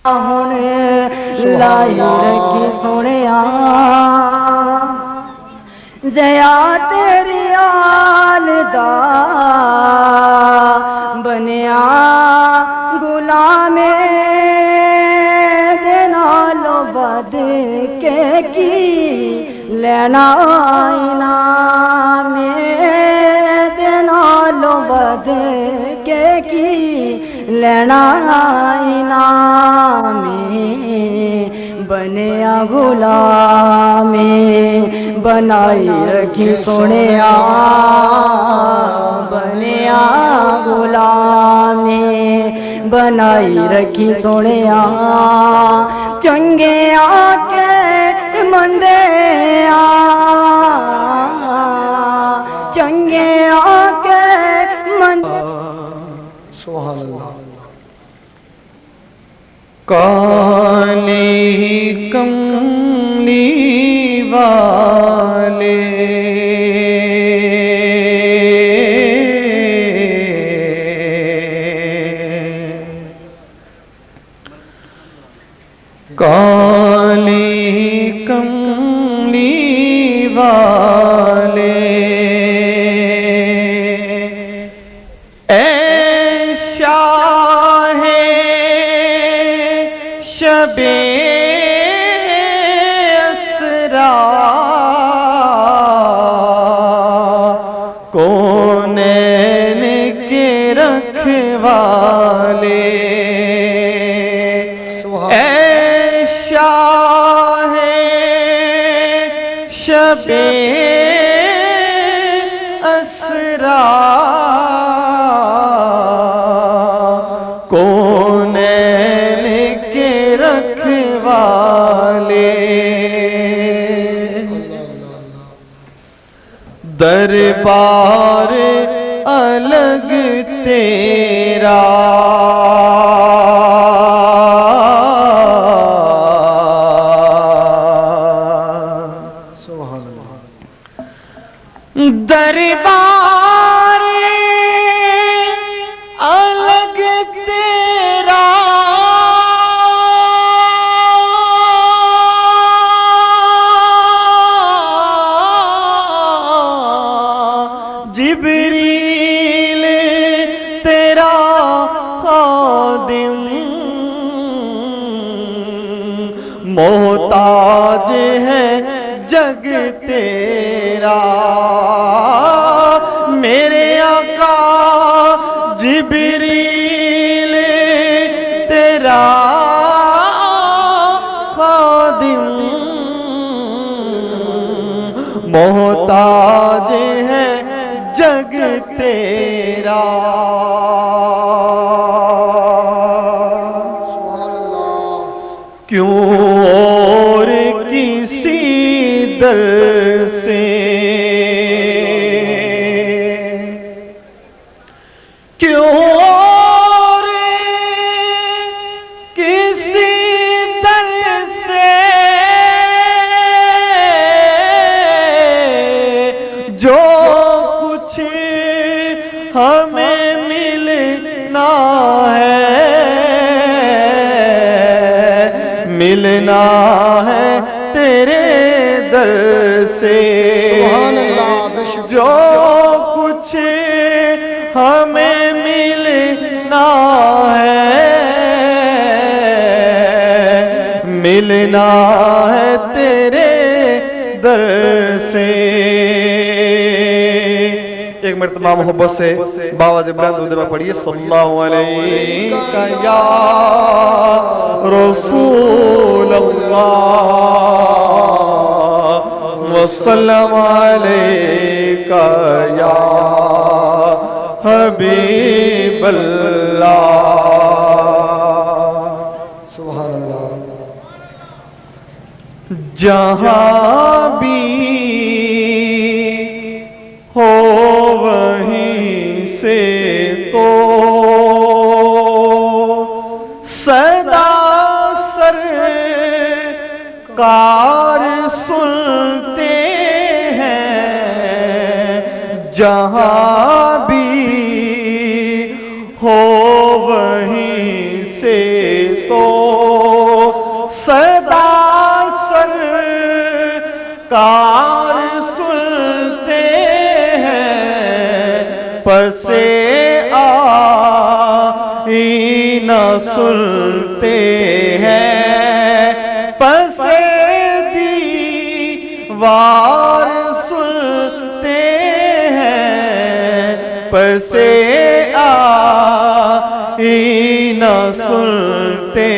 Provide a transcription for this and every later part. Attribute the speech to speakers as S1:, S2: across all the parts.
S1: لائی رکھی سونیا زیا تیری آل دا بنیا غلام دے نالوں بد کے کی لینا انعام دے نالوں بد کے کی لینا انعام بنیا غلام بنائی رکھی سونیا بنیا غلام بنائی رکھی سونیا چنگے آکے مندے چنگے آکے مندے
S2: سبحان اللہ کالی کملی والے کالی کملی والے اے شاہ شب اسرا کونین کے رکھوالے اے شاہ شب اسرا کونین کے رکھوالے دربار الگ تیرا دربار الگ تیرا جبریل تیرا خادم محتاج ہے جگ تیرا میرے آقا جبریل تیرا خادم محتاج ہے جگ تیرا کیوں اور کسی در سے کیوں اور کسی در سے جو کچھ ہمیں ملنا ہے ملنا ہے تیرے در سے
S3: سبحان اللہ
S2: جو کچھ ہمیں ملنا ہے ملنا ہے تیرے در سے ایک مرتبہ محبت سے باواز بلند اردو میں پڑھیے صلی اللہ علیہ یا رسول اللہ وسلم علیکہ یا حبیب اللہ
S3: سبحان اللہ
S2: جہاں بھی ہو وہیں سے تو صدا سرکار سنتے ہیں جہاں بھی ہو وہیں سے تو سنتے ہیں پس دیوار سنتے ہیں پس آئینہ سنتے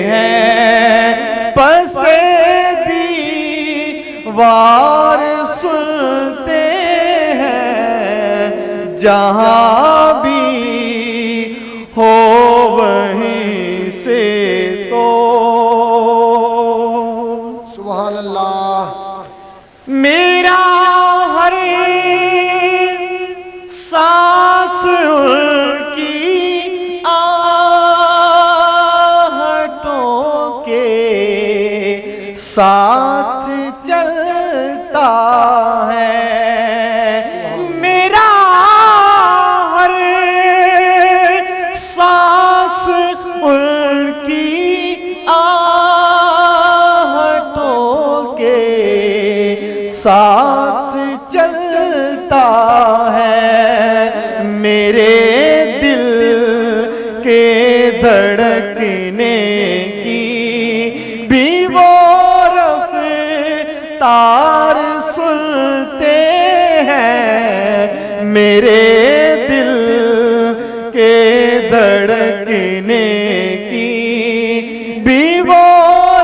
S2: ہیں پس دیوار سنتے ہیں جہاں بھی ہو وہیں سے تو
S3: سبحان اللہ
S2: میرا ہر سانس ان کی آہٹوں کے ساتھ چلتا ہے میرا ہر سانس ان کی آہٹوں کے ساتھ چلتا ہے میرے دل کے دھڑکنے کی بھی وہ رفتار سنتے ہیں میرے دل کے دھڑکنے کی بھی وہ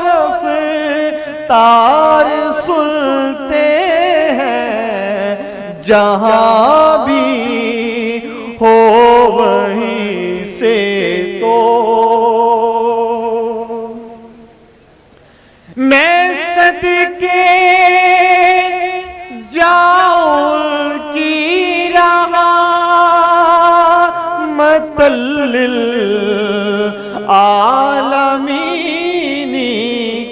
S2: رفتار سنتے ہیں جہاں بھی ہو وہیں سے تو میں صدقے جاؤں کی رحمت للعالمین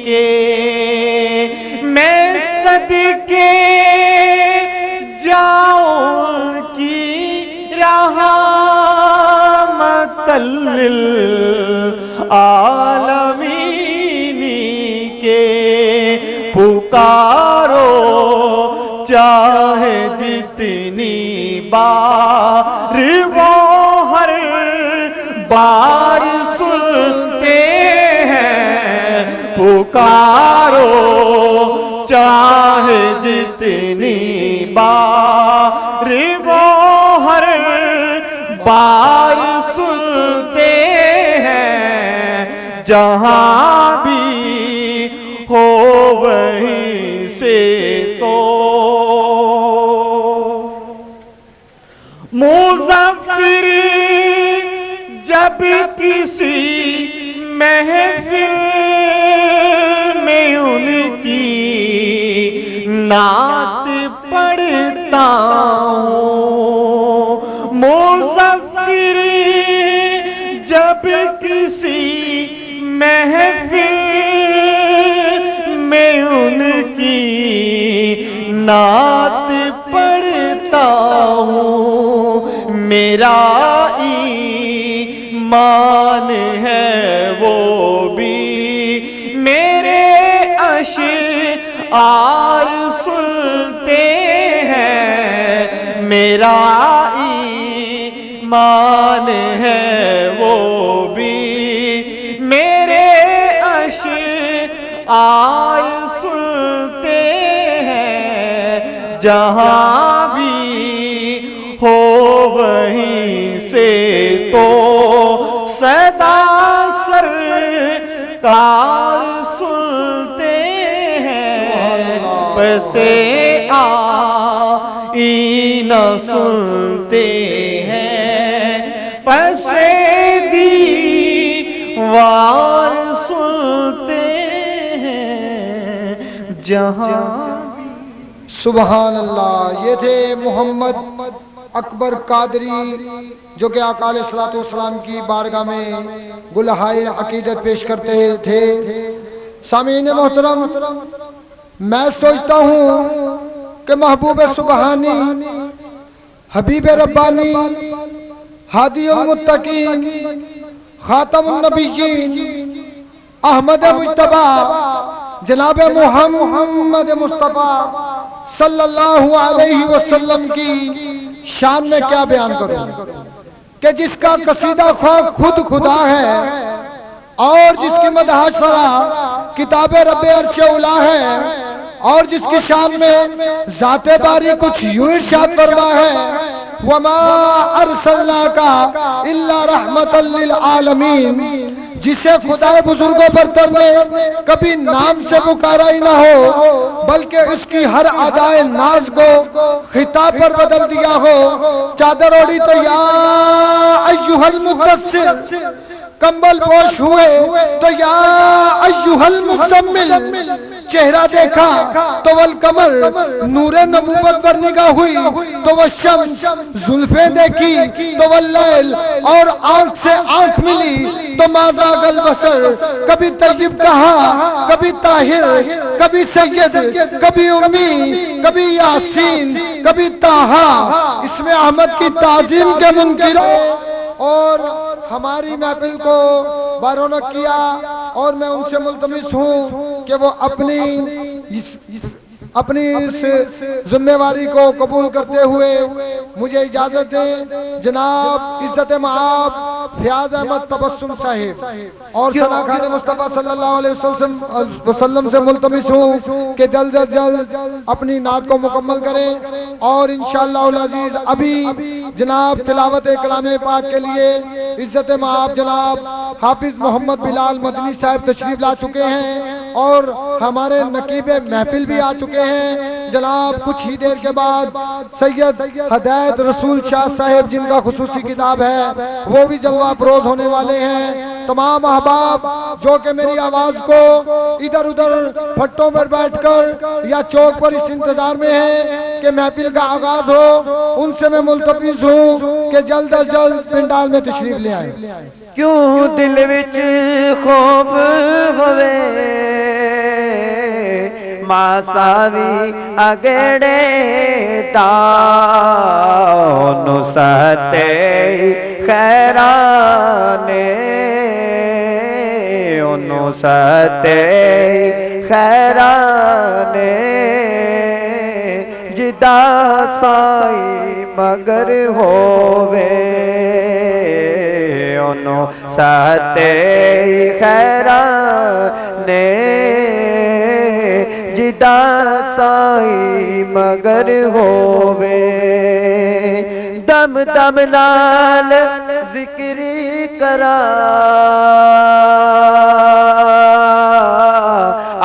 S2: کے میں صدقے جاؤں کی رحمت للعالمین کے پکارو چاہے جتنی بار وہ ہر بار سنتے ہیں پکارو چاہے جتنی بار وہ ہر بار سنتے ہیں جہاں بھی ہو وہیں سے تو مظفر جب کسی محفل میں ان کی نعت پڑھتا ہوں مظفر جب کسی محفل میں ان کی نعت پڑھتا ہوں میرا ایمان ہے وہ بھی میرے اشعار سنتے ہیں میرا ایمان ہے وہ بھی میرے اشعار سنتے ہیں جہاں بھی ہو وہیں سے تو صدا سرکار سنتے ہیں پس آئینہ سنتے ہیں پس دیوار سنتے ہیں جہاں
S3: سبحان اللہ یہ تھے محمد اکبر قادری جو کہ آقا علیہ السلام کی بارگاہ میں گلہائے عقیدت پیش کرتے تھے سامعین محترم میں سوچتا ہوں کہ محبوب سبحانی حبیب ربانی ہادی المتقین خاتم النبیین احمد مجتبی جناب محمد مصطفیٰ صلی اللہ علیہ وسلم کی شان میں کیا بیان کروں کہ جس کا قصیدہ خواہ خود خدا ہے اور جس کی مدح سرا کتاب رب عرش اولا ہے اور جس کی شان میں ذات باری کچھ یوں ارشاد فرما ہے وَمَا أَرْسَلْنَاكَ إِلَّا رَحْمَةً لِلْعَالَمِينَ، جسے خدا بزرگوں برتر نے کبھی نام سے پکارا ہی نہ ہو بلکہ اس کی ہر ادائے ناز کو خطاب پر بدل دیا ہو۔ چادر اوڑی تو یا ایھا المدثر، کمبل پوش ہوئے تو یا ایھا المزمل، چہرہ دیکھا تو والقمر، نور نبوت پر نگاہ ہوئی تو والشمس، زلفیں دیکھی تو واللیل، اور آنکھ سے آنکھ ملی تو ما زاغ البصر، کبھی طیب کہا کبھی طاہر، کبھی سید، کبھی امی، کبھی یاسین، کبھی طٰہٰ، اس میں احمد کی تعظیم کے منکر اور ہماری محفل کو بارونق کیا، اور میں ان سے ملتمس ہوں کہ وہ اپنی اس ذمہ واری کو قبول کرتے ہوئے مجھے اجازت دیں۔ جناب عزت مآب فیاض احمد تبسم صاحب اور ثنا خان مصطفیٰ صلی اللہ علیہ وسلم سے ملتمس ہوں کہ جلد از جلد اپنی نعت کو مکمل کریں، اور انشاءاللہ العزیز ابھی جناب تلاوت کلام پاک کے لیے عزت مآب جناب حافظ محمد بلال مدنی صاحب تشریف لا چکے ہیں، اور ہمارے نقیب محفل بھی آ چکے ہیں جناب۔ کچھ ہی دیر کے بعد سید ہدایت رسول شاہ صاحب جن کا خصوصی کتاب ہے وہ بھی جلوہ افروز ہونے والے ہیں۔ تمام احباب جو کہ میری آواز کو ادھر ادھر پھٹوں پر بیٹھ کر یا چوک پر اس انتظار میں ہیں کہ محفل کا آغاز ہو، ان سے میں ملتمس ہوں کہ جلد از جلد پنڈال میں تشریف لے آئیں۔
S1: کیوں دل وچ خوف ہوئے ماساوی اگڑے تاؤنو ستے خیرانے، انو ستے خیرانے، جدا سائی مگر ہووے، انو ستے خیرانے، جدا سائی مگر ہووے، دم دم نال ذکری کرا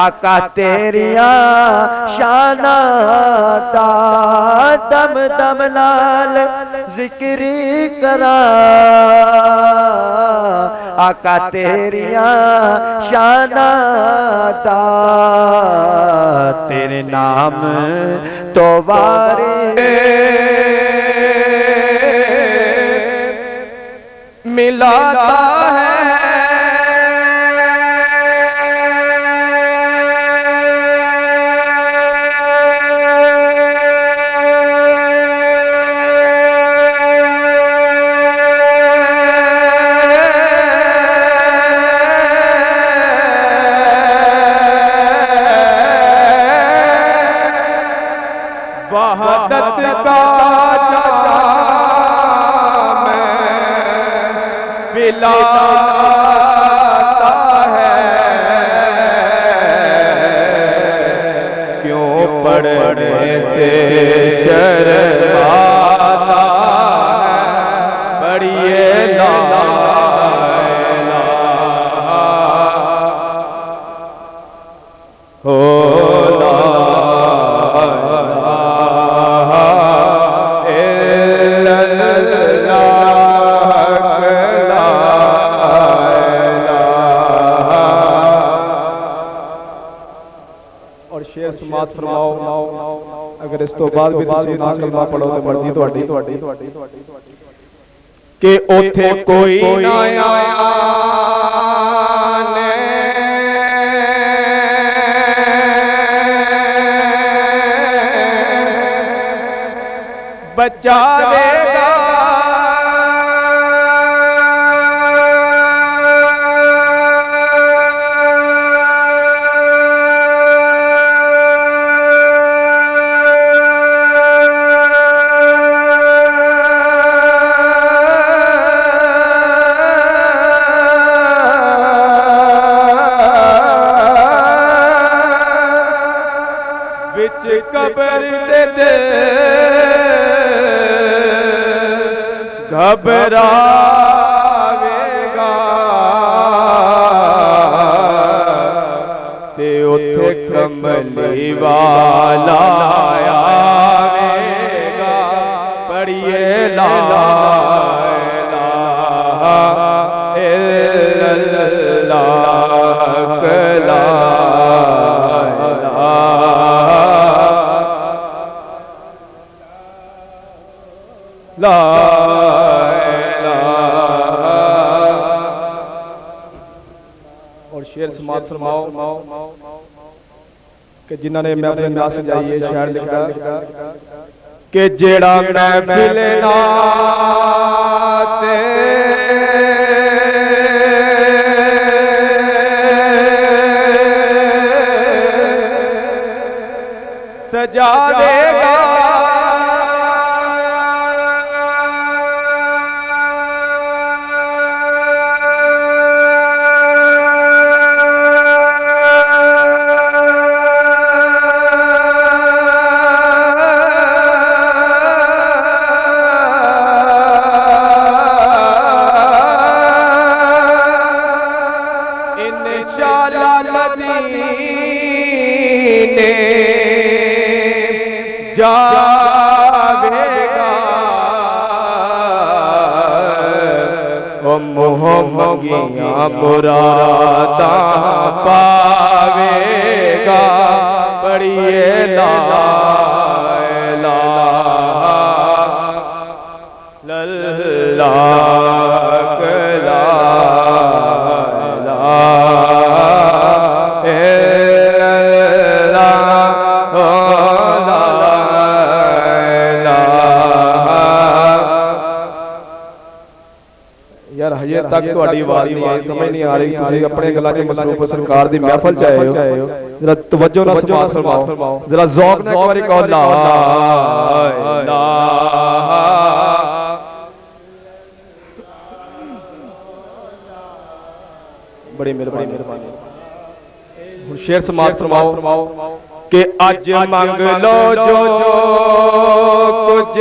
S1: آقا تیریاں شانہ تا، دم دم نال ذکری کرا آقا تیریاں شانہ تا، تیرے نام تو وارے ملاتا ہے، وحدت کا پلاتا ہے، کیوں پڑھنے سے شرماتا ہے، پڑھیے لا الہ
S2: سماعت فرماؤ۔ اگر اس تو بعد بھی تسی نہ کلمہ پڑھو تو مرضی تہاڈی کہ اوتھے کوئی نہ آیا بچا دے گا،
S1: بچ قبر دے دل گھبراوے گا تے اوتھے کملی والا آوے گا پڑھیے لا
S2: اور شعر سماعت فرماؤ کہ جنہوں نے محفل انداز سجائی ہے شعر لکھا
S1: کہ جیڑا محفل نات سجا دے گا جاوے گا او محمدیاں مراداں پاوے گا پڑھیے لا الہ الا اللہ لا
S2: یار ہجے تک تہاڈی آواز نہیں آئی سمجھ نہیں آ رہی تسی اپنے گلاں وچ مصروف سرکار دی محفل چ آئے ہو ذرا توجہ نال سماعت فرماؤ ذرا ذوق نال ایک باری کہو لا الہ بڑی مہربانی ہن شعر سماعت فرماؤ
S1: کہ اج منگ لو جو کچھ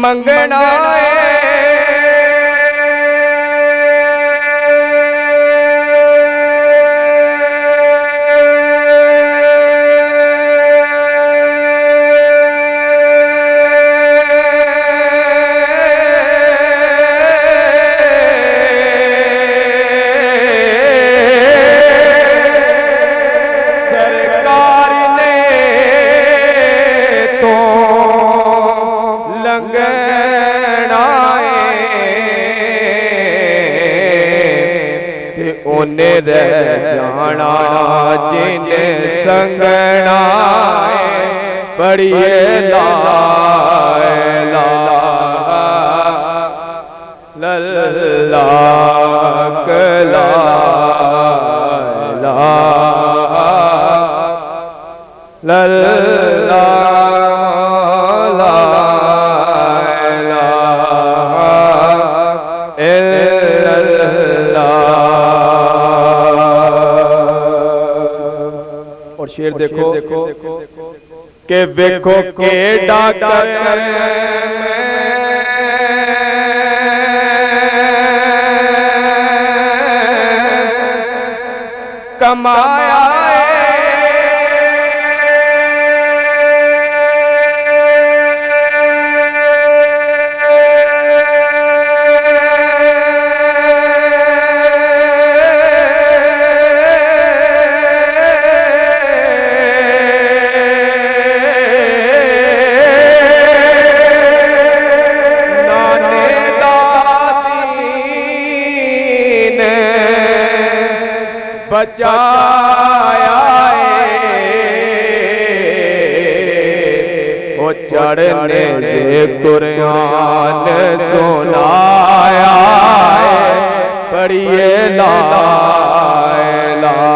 S1: منگنا ہے جانا جن سنگنا پڑھیے لا الہ الا اللہ لا
S2: اور شعر دیکھو
S1: کہ ویکھو کہ ڈاکٹر کمایا بچایا وہ چڑھنے دے قرآن سنایا پڑھیے لا الہ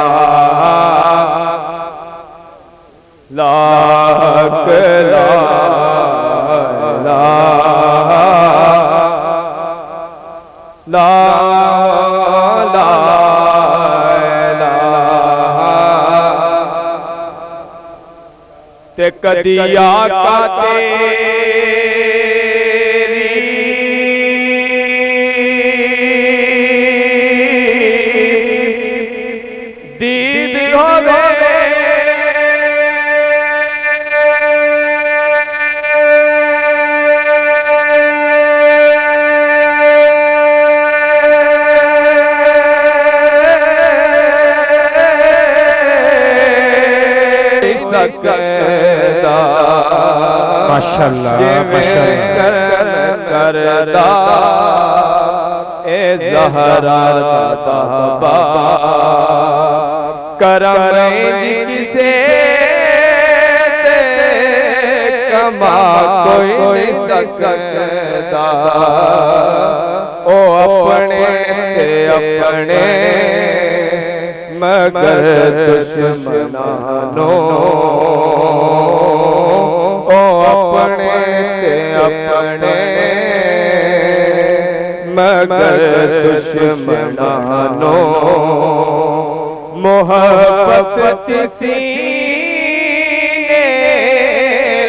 S1: کدی آقا تیری دید ہوے
S2: ماشاءاللہ
S1: کردہ اے زہرا تہبا کرم جی سے کما کوئی سکتا او اپنے اپنے مگر دشمنانو او اپنے اپنے مگر دشمنانو محبت سینے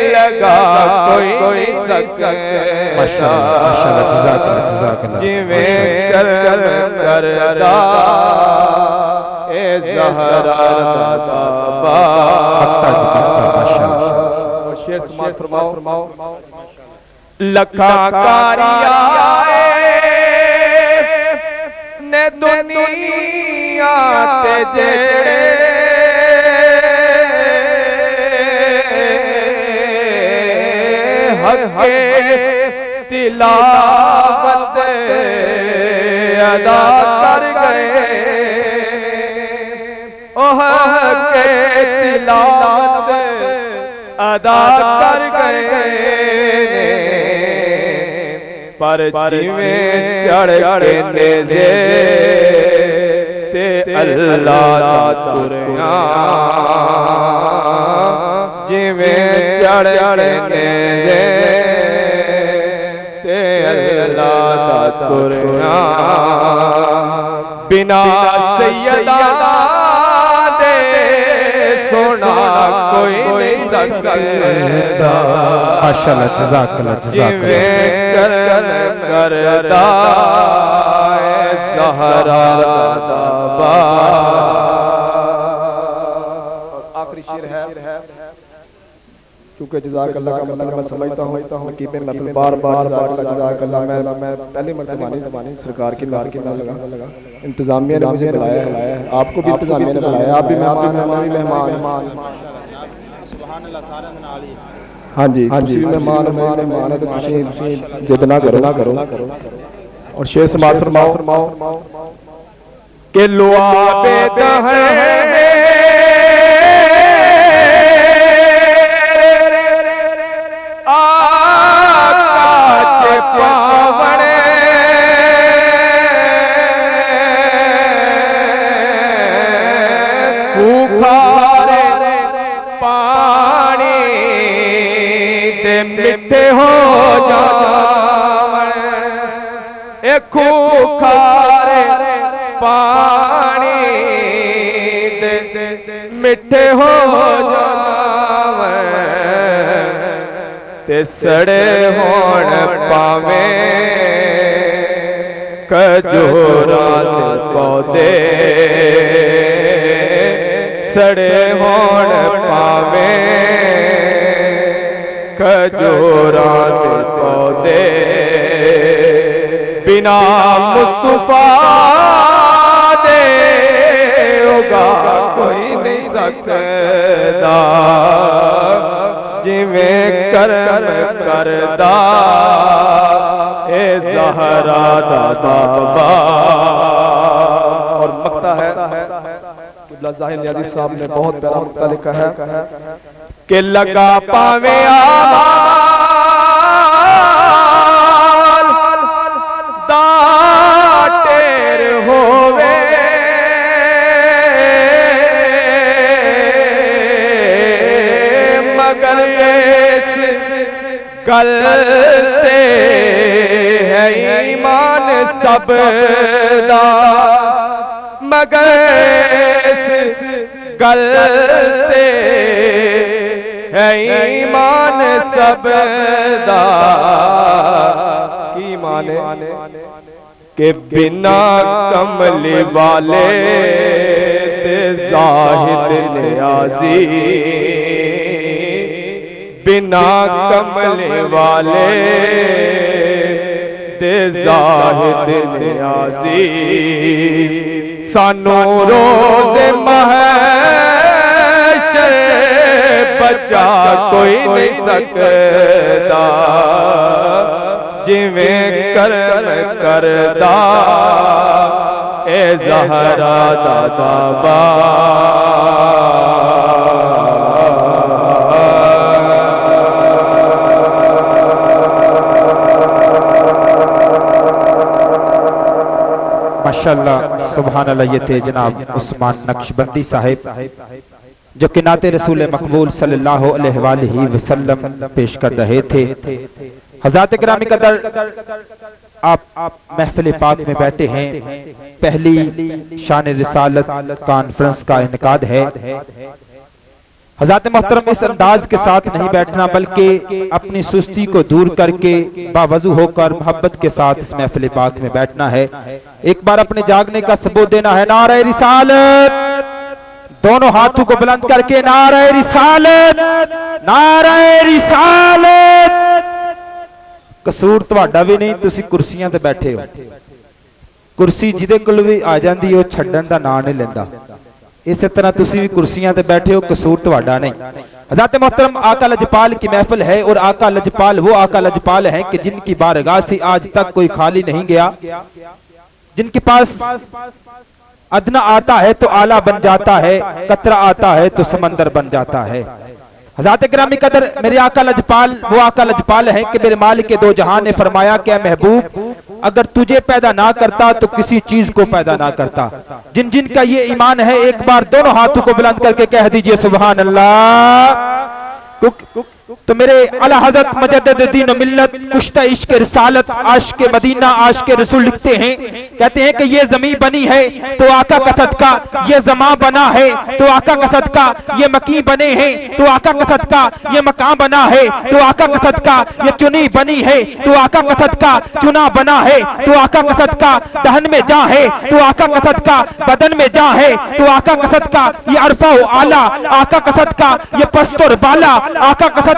S1: لگا کوئی سکتا جویں کردہ اے زہرا تہبا
S2: شیر سماعت فرماؤ
S1: لکھاں کاریا نے دنیا تے جڑے حق تلاوت ادا کر گئے حق تلاوت ادا کر گئے پر جویں چڑھ کے نیزے تے اللہ دا تریاں جویں چڑھ کے نیزے تے اللہ دا تریاں بنا سیدہ سونا کوئی نہیں سکتا
S2: ماشاءاللہ جزاک اللہ
S1: کردہ زہرا تہبا
S2: آخری شعر ہے کیونکہ جزاک اللہ کا مطلب میں سمجھتا ہوں مکیب محفل بار بار جزاک اللہ میں پہلی مرتبہ سرکار کی بار کی لگا انتظامیہ نے مجھے بلایا ہے آپ کو بھی انتظامیہ نے بلایا آپ بھی مہمان ہاں جی مہمان ہے تو جد نہ کرو اور شعر سماعت فرماؤ
S1: کہ لعاب دہر مٹھے ہو جاون اے کھوکھارے پانی دے مٹھے ہو جاون تے سڑے ہون پاویں کھجوراں دے پودے سڑے ہون پاویں کھجوراں دے پودے بنا مصطفیٰ دے اگا کوئی نہیں سکتا جویں کرم کردہ اے زہرا تہبا
S2: اور مقطع ہے قبلہ ظاہر نیازی صاحب نے بہت پیارا مقطع لکھا ہے
S1: کہ لگا پاویں آمال دا ٹیر ہووے مگر اس گل تے ہے ایمان سب دا مگر اس گل تے ہے ایمان سب دا کی ایمان ہے کہ بنا کملی والے تے زاہد نیازی بنا کملی والے تے زاہد نیازی سانو روز محشر بچا کوئی نہیں سکتا جویں کرم کردا اے زہرا دادا با
S4: ماشاءاللہ سبحان اللہ. یہ تھے جناب عثمان نقشبندی صاحب جو کہ نعت رسول مقبول صلی اللہ علیہ وآلہ وسلم پیش کر رہے تھے. حضرات گرامی قدر آپ محفل پاک میں بیٹھے ہیں. پہلی شان رسالت کانفرنس کا انعقاد ہے. حضرات محترم اس انداز کے ساتھ نہیں بیٹھنا بلکہ اپنی سستی کو دور کر کے باوضو ہو کر محبت کے ساتھ اس محفل پاک میں بیٹھنا ہے. ایک بار اپنے جاگنے کا ثبوت دینا ہے. نعرہ رسالت دونوں ہاتھوں کو بلند کر کے نعرہ رسالت نعرہ رسالت. قصور تہاڈا بھی نہیں تسی کرسیاں تے بیٹھے ہو. کرسی جہدے کول بھی آ جاندی او چھڈن دا نام نہیں لیندا. اسی طرح تسی بھی کرسیاں تے بیٹھے ہو قصور تہاڈا نہیں. حضرات محترم آقا لجپال کی محفل ہے اور آقا لجپال وہ آقا لجپال ہیں کہ جن کی بارگاہ سے آج تک کوئی خالی نہیں گیا. جن کے پاس ادنا آتا ہے تو اعلیٰ بن جاتا ہے, قطرہ آتا ہے تو سمندر بن جاتا ہے. حضرات گرامی قدر میرے آقا لجپال وہ آقا لجپال ہیں کہ میرے مالک دو جہان نے فرمایا کہ اے محبوب اگر تجھے پیدا نہ کرتا تو کسی چیز کو پیدا نہ کرتا. جن جن کا یہ ایمان ہے ایک بار دونوں ہاتھوں کو بلند کر کے کہہ دیجئے سبحان اللہ. تو میرے اعلی حضرت مجدد دین و ملت کشتہ عشق رسالت عاشق مدینہ عاشق رسول لکھتے ہیں, کہتے ہیں کہ یہ زمین بنی ہے تو آقا کا صدقہ, یہ زمان بنا ہے تو آقا کا صدقہ, یہ مکین بنے ہیں تو آقا کا صدقہ, یہ مکان بنا ہے تو آقا کا صدقہ, یہ چنی بنی ہے تو آقا کا صدقہ, چنا بنا ہے تو آقا کا صدقہ, دہن میں جاں ہے تو آقا کا صدقہ, بدن میں جاں ہے تو آقا کا صدقہ, یہ عرفہ و اعلیٰ آقا کا صدقہ, یہ پست اور بالا آقا کا صدقہ,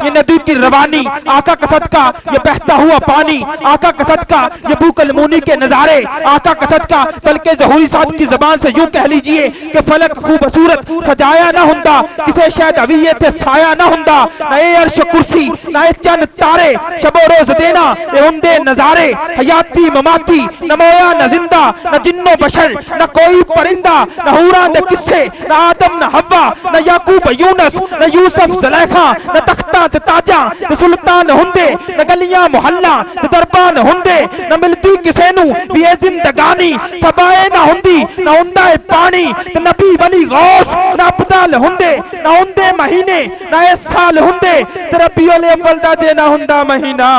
S4: یہ ندی کی روانی آقا کا صدقہ, یہ بہتا ہوا پانی آقا کا صدقہ, یہ بوک المونی کے نظارے آقا کا صدقہ. بلکہ ظہوری صاحب کی زبان سے یوں کہہ لیجئے کہ فلک خوبصورت سجایا نہ ہوندا, کسے شاید اویت سایہ نہ ہوندا, نہ عرش کرسی نہ چند تارے, شب و روز دینا اے اندے نظارے, حیاتی مماتی نہ مویا نہ زندہ, نہ جن و بشر نہ کوئی پرندہ, نہ حوراں دے قصے نہ آدم نہ حوا, نہ یعقوب یونس نہ یوسف زلیخا, نہ تختاں تے تاجاں تے سلطان ہوندے, نہ گلیاں محلہ تے دربان ہوندے, نہ ملتی کسے نو بھی اے زندگانی, سبائے نہ ہوندی نہ ہوندا اے پانی, تے نبی ولی غوث نہ ابدال ہوندے, نہ ہوندے مہینے نہ اے سال ہوندے, تے ربیع الاول دا جے نہ ہوندا مہینہ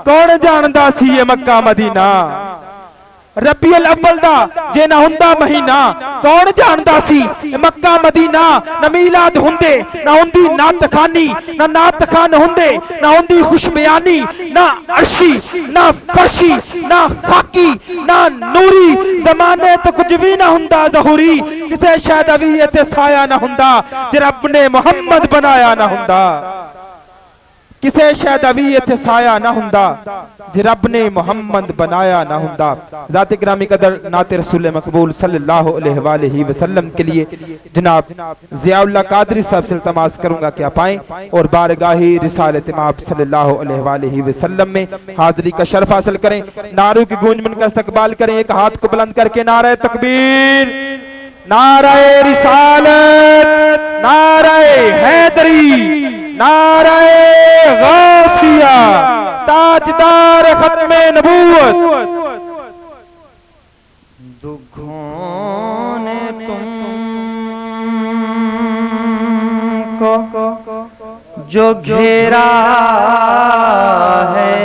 S4: کون جاندا سی اے مکہ مدینہ. ربیع الاول دا جے نہ ہوندا مہینہ کون جاندا سی مکہ مدینہ. نہ میلاد ہوندے نہ ہوندی نعت خانی, نہ نعت خان ہوندے نہ ہوندی خوش بیانی, نہ عرشی نہ فرشی نہ خاکی نہ نوری, زمانے تو کچھ بھی نہ ہوندا ظہوری, کسے شاید اویت سایہ نہ ہوندا, جے رب نے محمد بنایا نہ ہوندا, کسے شاید اویت سایہ نہ ہوندا, جے رب نے محمد بنایا نہ ہوندا. ذات گرامی قدر نعت رسول مقبول صلی اللہ علیہ وآلہ وسلم کے لیے جناب ضیاء اللہ قادری صاحب سے التماس کروں گا کہ آپ آئیں اور بارگاہ رسالت امام صلی اللہ علیہ وآلہ وسلم میں حاضری کا شرف حاصل کریں. نعروں کی گونج من کا استقبال کریں. ایک ہاتھ کو بلند کر کے نعرہ تکبیر, نعرہ رسالت, نعرہ حیدری, نعرہ غوثیہ, تاجدار ختم نبوت.
S1: دکھوں نے تم کو جو گھیرا ہے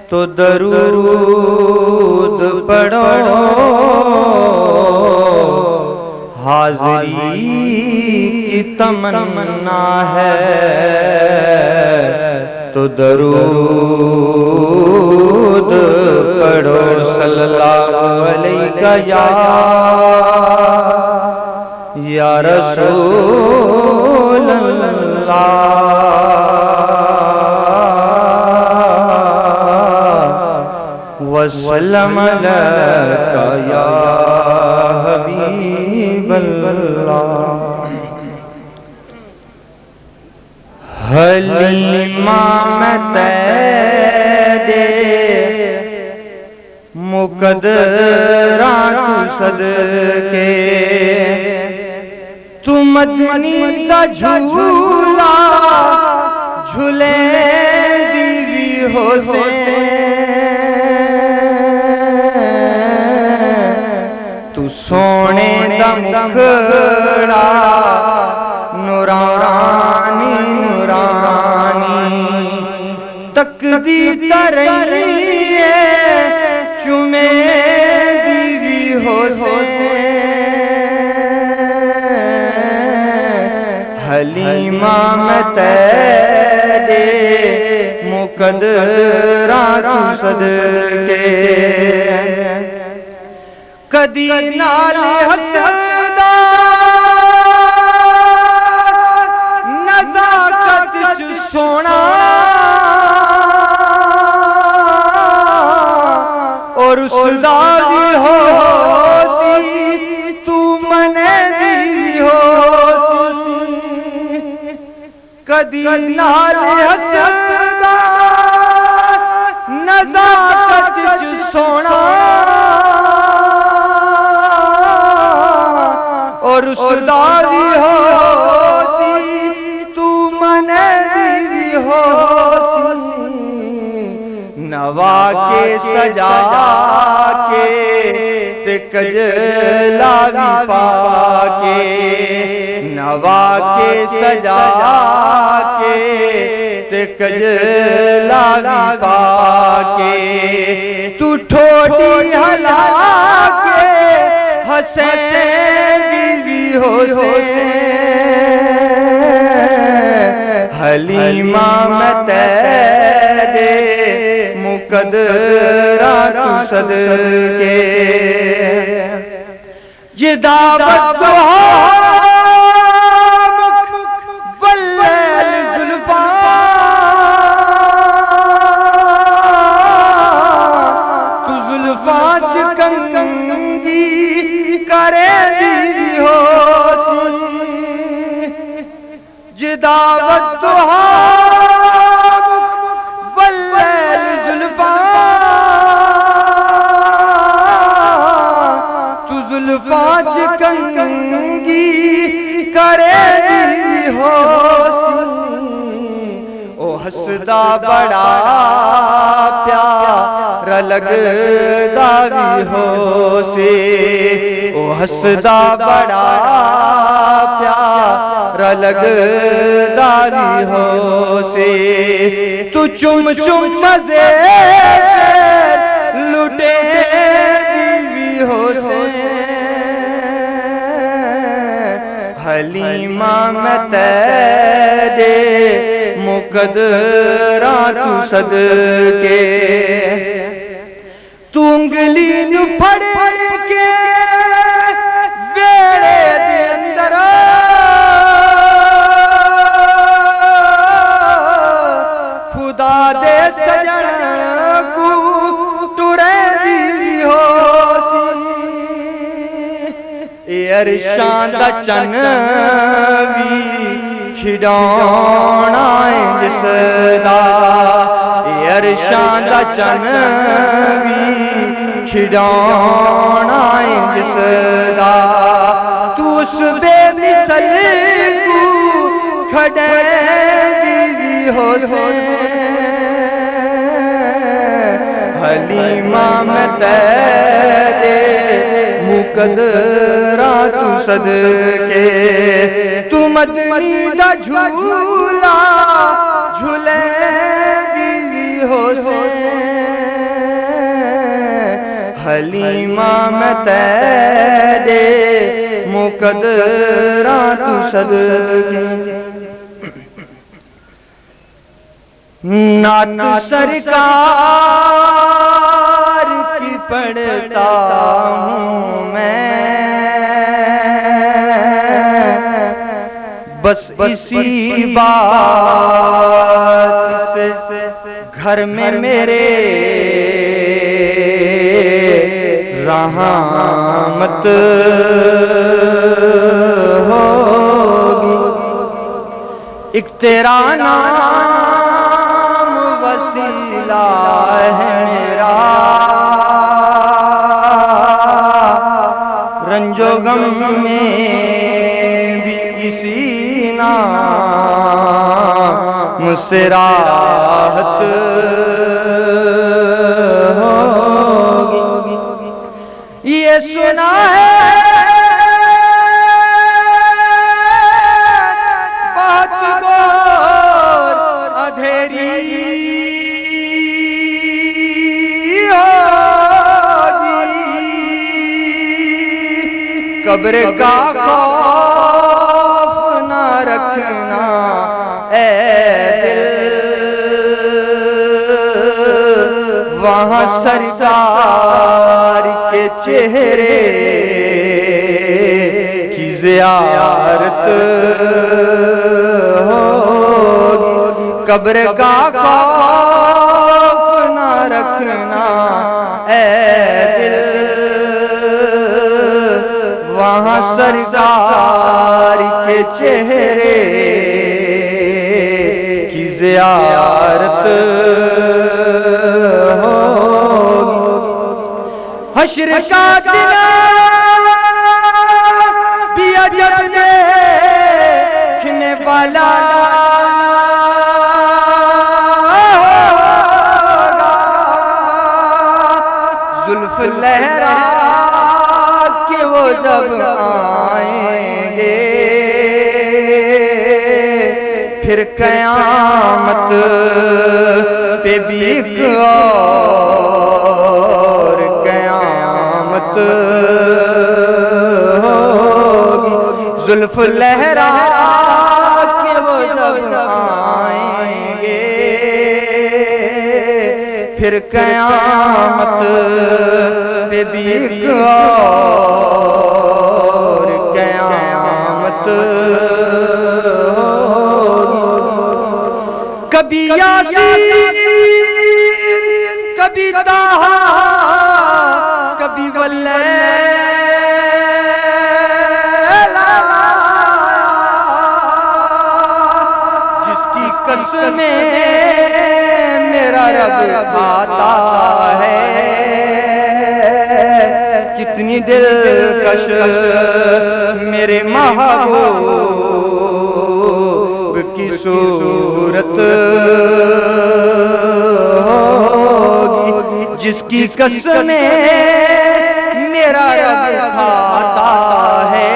S1: تو درود پڑھو, حاضری کی تمنا ہے تو درود پڑھو صلی اللہ علیہ یا رسول اللہ وسلم علیکہ یا حبیب اللہ حلیمہ میں تیرے مقدرات صدقے تو مدنی دا جھولا جھولے دیوی حسین تو سونے دا مکھڑا نورانی نورانی تقدی ترہیے چمے دیوی حسین حلیمہ میں تیرے مقدرات صدقے کدی نال حسدا نزاکت سونا اور اس دادی ہوتی تو منے دی ہوتی کدی نال حسدا نزاکت سونا اور اس دادی ہوتی تو منے دی ہوتی نوا کے سجا کے کجلا وفا کے نوا کے سجا کے کجلا وفا کے تو ٹھوٹی ہلا کے حسین بیوی حسین حلیمہ میں تیرے مقدرات صدقے یہ دعوت تو واللیل زلفاں تو زلفاں چکنگی کرے دی ہوتی یہ دعوت تو واللیل زلفاں تو زلفاں چکنگی کرے دی ہوتی او حسدا بڑا پیارا لگدا بھی ہو سی او حسدا بڑا پیارا لگدا بھی ہو سی تو چم چم مزے لٹے دیوی حسین حلیمہ میں تیرے مقدرات صدقے تو انگلی نو پھڑ کے ویڑے دے اندر خدا دے سجن کو ٹرے دی ہوتی عرشاں دا چن وی کھڑاونا ہے جس دا عرشاں دا چن وی کھڑاونا ہے جس دا تو اس بے مثل کو کھڑے دی حسین حلیمہ میں تیرے مقدرات صدقے تو مدنی دا جھولا جھولے دیوی حسین حلیمہ میں تیرے مقدراں تو صدقے نعت سرکار کی پڑھتا ہوں میں بس اسی بات سے گھر میں میرے رحمت ہوگی ایک تیرا نام وسیلہ ہے میرا رنج و غم میں بھی کسی نام سے راحت ہوگی یہ سنا ہے بہت دور اندھیری ہوگی قبر کا خوف نہ رکھنا اے دل وہاں سرکار کے چہرے کی زیارت ہوگی قبر کا خوف نہ رکھنا اے دل وہاں سرکار کے چہرے کی زیارت حشر کا دن بھی عجب دیکھنے والا زلف لہرا کہ وہ جب آئیں گے پھر قیامت پہ بھی ایک اور قیامت ہوگی زلف لہرا کہ وہ جب آئیں گے پھر قیامت پہ بھی ایک اور قیامت ہوگی کبھی یاسین کبھی طٰہٰ کبھی واللیل جس کی قسمیں میرا رب کھاتا ہے کتنی دلکش میرے محبوب کی صورت ہوگی جس کی قسمیں میرا رب کھاتا ہے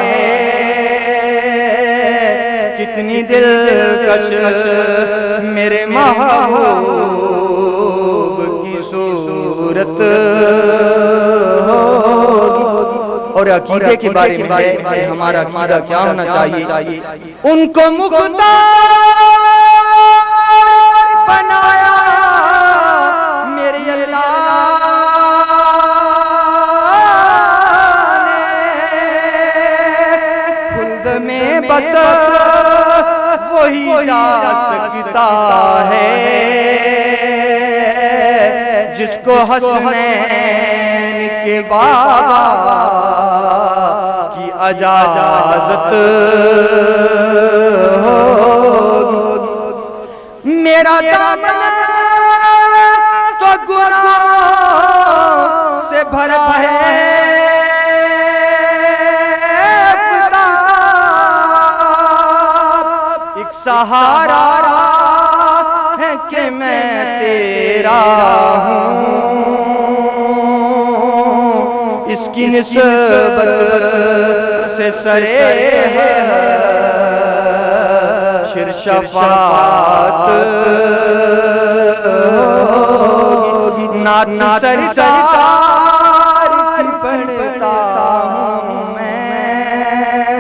S1: کتنی دلکش میرے محبوب کی صورت ہوگی اور عقیدے کے بارے میں ہے ہمارا عقیدہ کیا ہونا چاہیے ان کو مختار بنایا میرے اللہ میں بس وہی جا سکتا ہے جس کو حسنین کے بابا کی اجازت ہوگی میرا دامن تو گناہ سے بھرا ہے سہارا ہے کہ میں تیرا ہوں اس کی نسبت سے سرے ہے شر شفاعت ہوگی نعت سرکار کی پڑھتا ہوں میں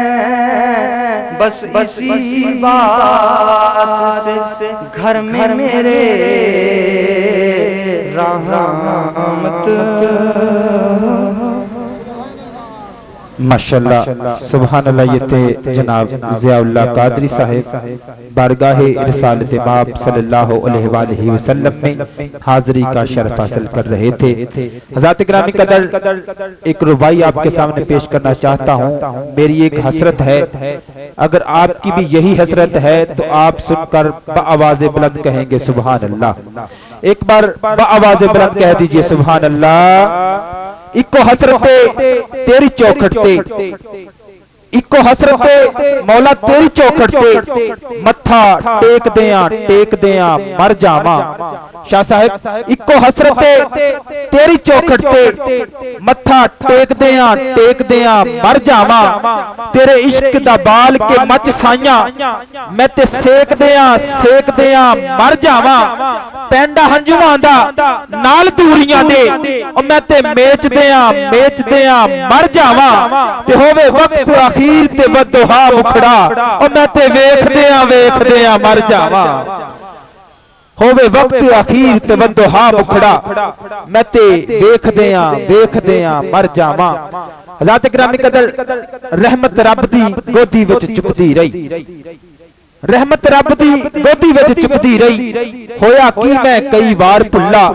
S1: بس اسی بات سے گھر میں میرے رحمت
S4: ماشاءاللہ سبحان اللہ. یہ تھے جناب ضیاء اللہ قادری صاحب بارگاہ رسالت مآب صلی اللہ علیہ وآلہ وسلم میں حاضری کا شرف حاصل کر رہے تھے. حضرات گرامی قدر ایک ربائی آپ کے سامنے پیش کرنا چاہتا ہوں. میری ایک حسرت ہے، اگر آپ کی بھی یہی حسرت ہے تو آپ سن کر بآواز بلند کہیں گے سبحان اللہ. ایک بار بآواز بلند کہہ دیجئے سبحان اللہ. اکو حسرت تیری چوکھٹ تے، اکو حسرت مولا تیری چوکھٹ تے، متھا ٹیک دیاں مر جاواں. شاہ صاحب اکو حسرت تیری چوکھٹ تے، متھا ٹیک دیاں مر جاواں. تیرے عشق دا بال کے مچ سائیاں میں تے سیک دیاں مر جاواں. پینڈا ہنجواں دا نال دوریاں دے او میں تے میچ دیاں مر جاواں. تے ہووے وقت اخیر تے بدوہا مکھڑا او میں تے ویکھ دیاں مر جاواں. ہووے وقت اخیر تے بدوہا مکھڑا میں تے ویکھ دیاں مر جاواں. حضرات گرامی قدر رحمت رب دی گودی وچ چپدی رہی، رحمت رب دی گودی وچ چپدی رہی. ہویا کی میں کئی وار بھلا،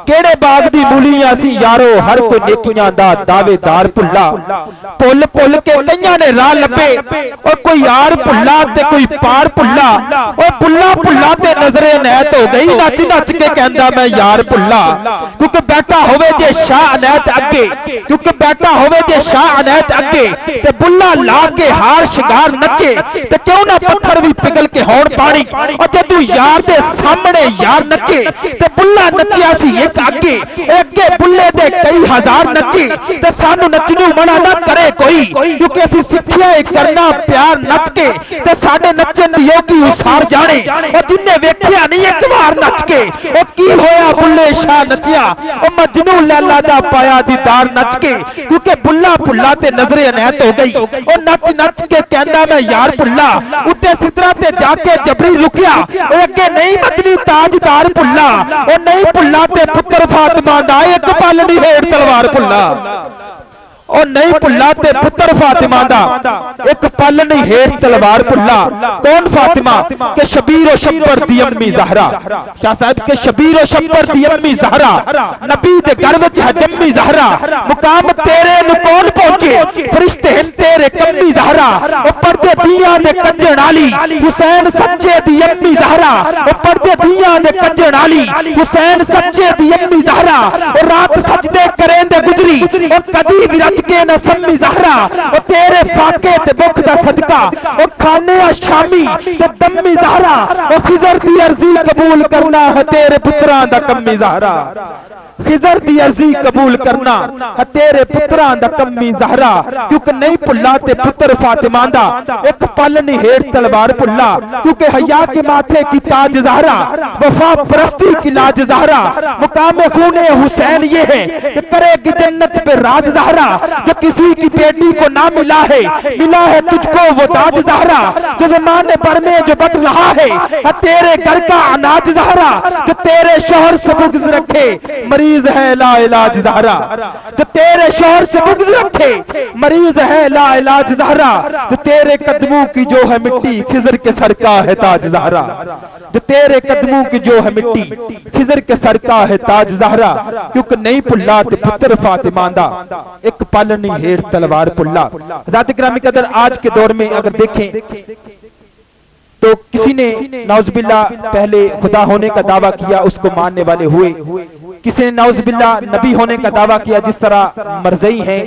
S4: کیڑے باغ دی مولیاں سی یارو ہر کوئی نیکیاں دا دعوے دار بھلا. پل کے کئیاں نے راہ لبے اور کوئی یار بھلا تے کوئی پار بھلا. اور بھلا تے نظر عنایت ہو گئی، نچ کے کہندا میں یار بھلا. کیونکہ بیٹھا ہوے جے شاہ عنایت اگے، کیونکہ بیٹھا ہوے جے شاہ عنایت اگے تے بلا لا کے ہار شگار نچے تے کیوں نہ پتھر بھی پگل کے ہون پانی. اور جدو یار دے سامنے یار نچے تے بلا نچیا سی ایک اگے بلے دے کئی ہزار نچے تے سانو نچنو منع نہ کرے کوئی. کیونکہ اسی سکھیا کرنا پیار نچ کے تے ساڈے نچن دی کی اسار جانے. اور جن نے ویکھیا نہیں ایک بار نچ کے او کی ہویا بلے شاہ نچیا او مجنوں لیلا دا پایا دیدار نچ کے. کیونکہ بلا تے نظر عنایت ہو گئی او نچ کے کہندا میں یار بلا. اٹھے سدرا تے جا کے جبری رکیا او اگے نہیں مدنی تاجدار بلا. او نہیں بلا تے پتر فاطمہ دا ایک پل نہیں ہیر تلوار بلا. اور نہیں بھلا تے پتر فاطمہ دا ایک پل نہیں ہیر تلوار بھلا. کون فاطمہ؟ کہ شبیر و شبر دی امی زہرا. شاہ صاحب کہ شبیر و شبر دی امی زہرا نبی دے گھر وچ ہے جمی زہرا. مقام تیرے نو کون پہنچے فرشتے ہیں تیرے کمی زہرا. او پردے دیاں دے کنجن والی حسین سچے دی امی زہرا. او پردے دیاں دے کنجن والی حسین سچے دی امی زہرا. او رات سجدے کریں دے گزری او کدی بھی رج کے نہ سمی زہرا. او تیرے فاقے تے بکھ دا صدقہ او کھانے شامی تے دمی زہرا. او خضر دی عرضی قبول کرنا ہے تیرے پتراں دا کمی زہرا. خضر دی عرضی قبول کرنا ہے تیرے پتراں دا کمی زہرا. کیونکہ نہیں بھلا تے پتر فاطمہ دا ایک پل نہیں ہیر تلوار بھلا. کیونکہ حیا کے ماتھے کی تاج زہرا، وفا پرستی کی لاج زہرا. مقام خون حسین یہ ہے کہ کرے گی جنت پہ راج زہرا. جو کسی کی بیٹی کو نہ ملا ہے تجھ کو وہ تاج زہرا. جو زمانے پر میں جو بٹ رہا ہے تیرے گھر کا اناج زہرا. جو تیرے شوہر سے بغض رکھے مریض ہے لا علاج زہرا. جو تیرے شوہر سے بغض رکھے مریض ہے لا علاج زہرا. جو تیرے قدموں کی جو ہے مٹی خضر کے سر کا ہے تاج زہرا. جو تیرے قدموں کی جو ہے مٹی خضر کے سر کا ہے تاج زہرا. کیونکہ نہیں بھلا تے پتر فاطمہ دا ایک پل نہیں ہیر تلوار بھلا. حضرات گرامی قدر آج کے دور میں اگر دیکھیں تو کسی نے نعوذ باللہ پہلے خدا ہونے کا دعویٰ کیا اس کو ماننے والے ہوئے. کسی نے نعوذ باللہ نبی ہونے کا دعویٰ کیا جس طرح مرزئی ہیں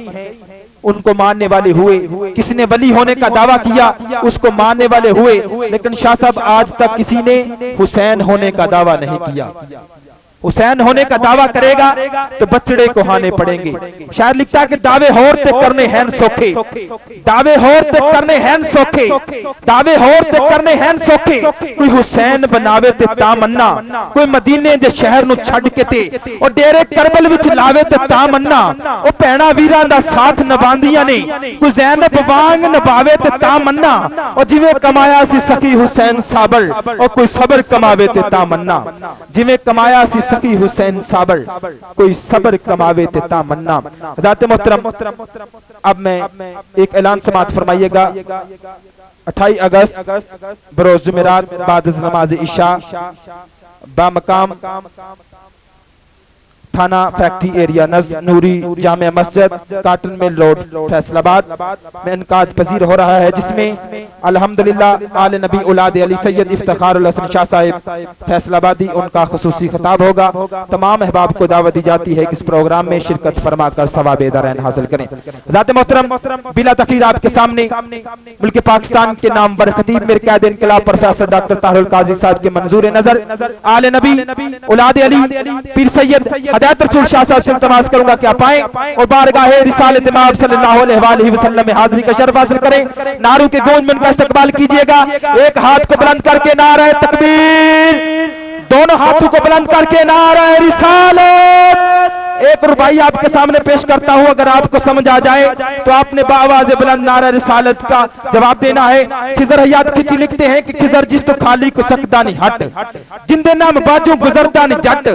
S4: ان کو ماننے والے ہوئے. کسی نے ولی ہونے کا دعویٰ کیا اس کو ماننے والے ہوئے. لیکن شاہ صاحب آج تک کسی نے حسین ہونے کا دعویٰ نہیں کیا. حسین ہونے کا دعویٰ کرے گا تو بچڑے کو ہانے پڑیں گے۔ شاید لکھتا ہے کہ دعوے ہور تے کرنے ہیں سوکھے، دعوے ہور تے کرنے ہیں سوکھے، دعوے ہور تے کرنے ہیں سوکھے، کوئی حسین بناوے تے تامنا، کوئی مدینے دے شہر نو چھڑ کے تے اور ڈیرے کربل وچ لاوے تے تامنا، او پینا ویران دا ساتھ نباندیاں نے، کوئی زینب وانگ نباوے تے تامنا، اور جویں کمایا سی سخی حسین صابر، اور کوئی صبر کماوے تے تامنا، جویں کمایا سی سخی حسین صابر، کوئی صبر کماوے تے تامنا۔ حضرات محترم، اب میں ایک اعلان سماعت فرمائیے گا۔ 28 اگست بروز جمعرات بعد از نماز عشاء بامقام تھانہ فیکٹری ایریا نزد نوری جامع مسجد کاٹن مل روڈ فیصل آباد میں انعقاد پذیر ہو رہا ہے، جس میں الحمدللہ آل نبی اولاد علی سید افتخار الحسن شاہ صاحب فیصل آبادی ان کا خصوصی خطاب ہوگا۔ تمام احباب کو دعوت دی جاتی ہے کہ اس پروگرام میں شرکت فرما کر ثواب دارین حاصل کریں۔ ذات محترم، بلا تاخیر آپ کے سامنے ملک پاکستان کے نامور خطیب میرے قائد انقلاب پروفیسر ڈاکٹر طاہر القادری صاحب کے منظور نظر آل نبی اولاد علی پیر سید ہدایت رسول شاہ صاحب سے التماس کروں گا کہ آپ آئیں اور بارگاہ رسالت امام صلی اللہ علیہ وآلہ وسلم میں حاضری کا شرف حاصل کریں۔ نعروں کے گونج میں ان کا استقبال کیجئے گا۔ ایک ہاتھ کو بلند کر کے نعرہ تکبیر، دونوں ہاتھوں کو بلند کر کے نعرہ رسالت۔ ایک ربائی آپ کے سامنے پیش کرتا ہوں، اگر آپ کو سمجھ آ جائے تو آپ نے بآواز بلند نعرہ رسالت کا جواب دینا ہے۔ خضر حیات کھچی لکھتے ہیں کہ خضر جس تو خالی کو سکدا نہیں ہٹ، جندے نام باجوں گزردا نہیں جٹ،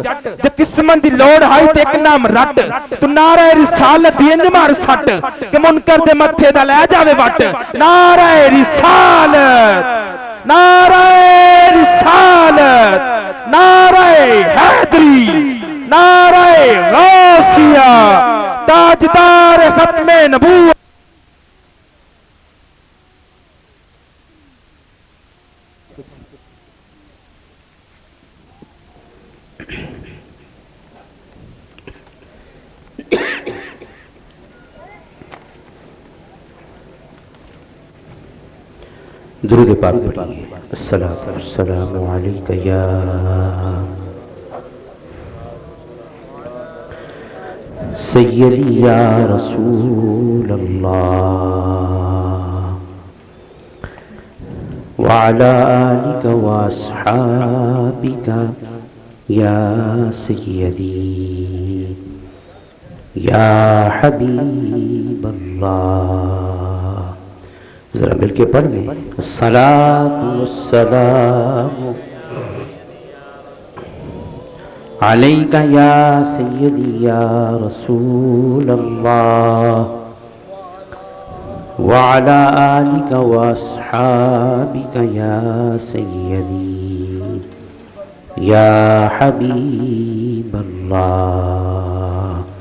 S4: جے قسمت دی لوڑ ہائی تے ایک نام رٹ، تو نعرہ رسالت دی انج مار سٹ کہ منکر دے متھے دا لے جاوے وٹ۔ نعرہ رسالت، نعرہ رسالت، نعرہ حیدری، نعرہ غوثیہ، تاجدار ختم نبوت۔
S5: درود پاک پڑھیے۔ السلام علیکہ یا سیدی یا رسول اللہ وعلا آلک واصحابک یا سیدی یا حبیب اللہ۔ ذرا مل کے پڑھ لیں۔ الصلاۃ والسلام علیکہ یا سیدی یا رسول اللہ وعلا آلک واصحابک یا سیدی یا حبیب اللہ۔